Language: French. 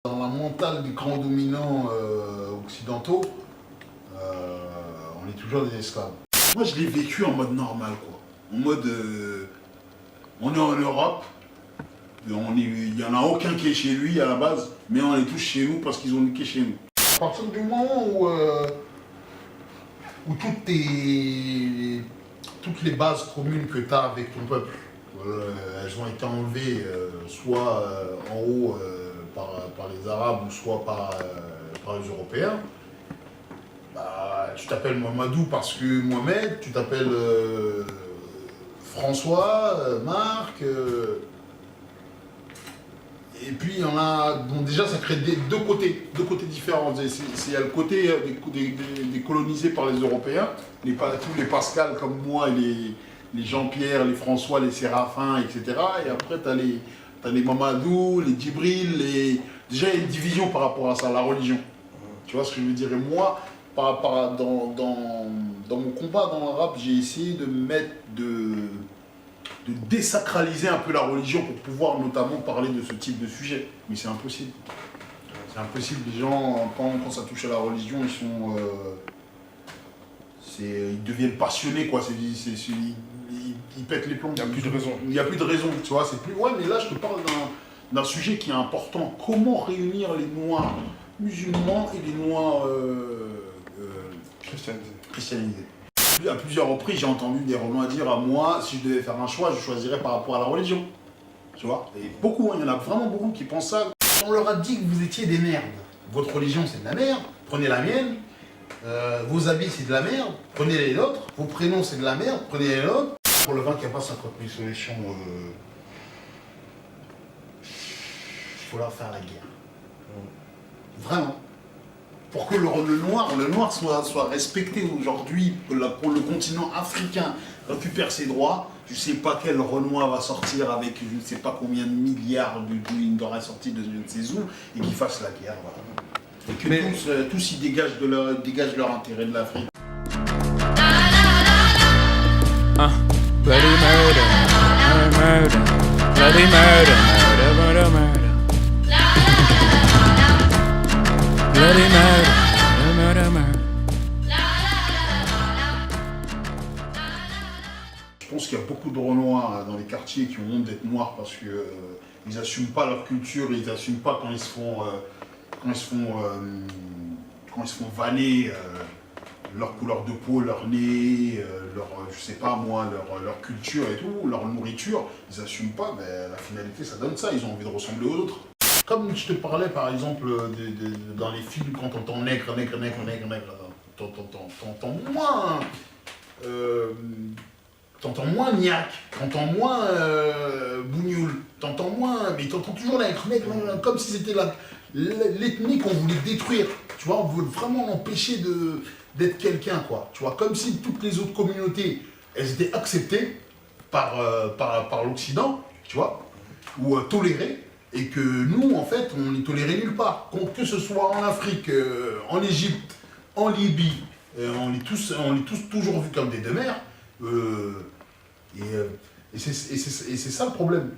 Dans la mentale des grands dominants occidentaux, on est toujours des esclaves. Moi, je l'ai vécu en mode normal, quoi. En mode, on est en Europe, il n'y en a aucun qui est chez lui à la base, mais on est tous chez nous parce qu'ils ont niqué chez nous. À partir du moment où toutes les bases communes que tu as avec ton peuple, elles ont été enlevées soit en haut par les Arabes ou soit par les Européens, bah, tu t'appelles Mamadou parce que Mohamed, tu t'appelles François, Marc, et puis il y en a, donc déjà ça crée deux côtés différents. Il y a le côté des colonisés par les Européens, tous les Pascal comme moi, et les Jean-Pierre, les François, les Séraphins, etc. Et après t'as les Mamadou, les Djibril, déjà il y a une division par rapport à ça, la religion. Tu vois ce que je veux dire? Et moi, dans mon combat dans le rap, j'ai essayé de désacraliser un peu la religion pour pouvoir notamment parler de ce type de sujet. Mais c'est impossible. C'est impossible. Les gens, quand ça touche à la religion, ils deviennent passionnés, quoi. Ils pètent les plombs. Il n'y a plus de raison. Il n'y a plus de raison, tu vois. C'est plus. Ouais, mais là, je te parle d'un sujet qui est important. Comment réunir les Noirs musulmans et les Noirs christianisés. À plusieurs reprises, j'ai entendu des Renois dire à moi, si je devais faire un choix, je choisirais par rapport à la religion. Tu vois? Et beaucoup, il y en a vraiment beaucoup qui pensent ça. On leur a dit que vous étiez des merdes. Votre religion, c'est de la merde. Prenez la mienne. Vos habits, c'est de la merde. Prenez les nôtres. Vos prénoms, c'est de la merde. Prenez les nôtres. Pour le vin qui n'a pas 50 000 solutions, il faut leur faire la guerre. Vraiment. Pour que le noir soit respecté aujourd'hui, pour le continent africain récupère ses droits, je ne sais pas quel Renoir va sortir avec je ne sais pas combien de milliards il devrait sortir de je ne sais où, et qu'il fasse la guerre. Voilà. Et que tous ils dégagent leur intérêt de l'Afrique. Bloody murder, murder, bloody murder, murder, murder. Bloody murder, murder, murder. Je pense qu'il y a beaucoup de Renoirs dans les quartiers qui ont honte d'être noirs parce qu'ils n'assument pas leur culture, ils n'assument pas quand ils se font vanner leur couleur de peau, leur nez, je sais pas moi, leur culture et tout, leur nourriture, ils n'assument pas, mais la finalité ça donne ça, ils ont envie de ressembler aux autres. Comme je te parlais par exemple dans les films, quand t'entends nègre, t'entends moins Niac, t'entends moins Bougnoul, t'entends moins, mais t'entends toujours nègre, comme si c'était l'ethnie qu'on voulait détruire, tu vois, on voulait vraiment l'empêcher d'être quelqu'un, quoi, tu vois, comme si toutes les autres communautés, elles étaient acceptées par l'Occident, tu vois, ou tolérées, et que nous, en fait, on n'est toléré nulle part, que ce soit en Afrique, en Égypte, en Libye, on est tous toujours vus comme des demeures. Et c'est ça le problème.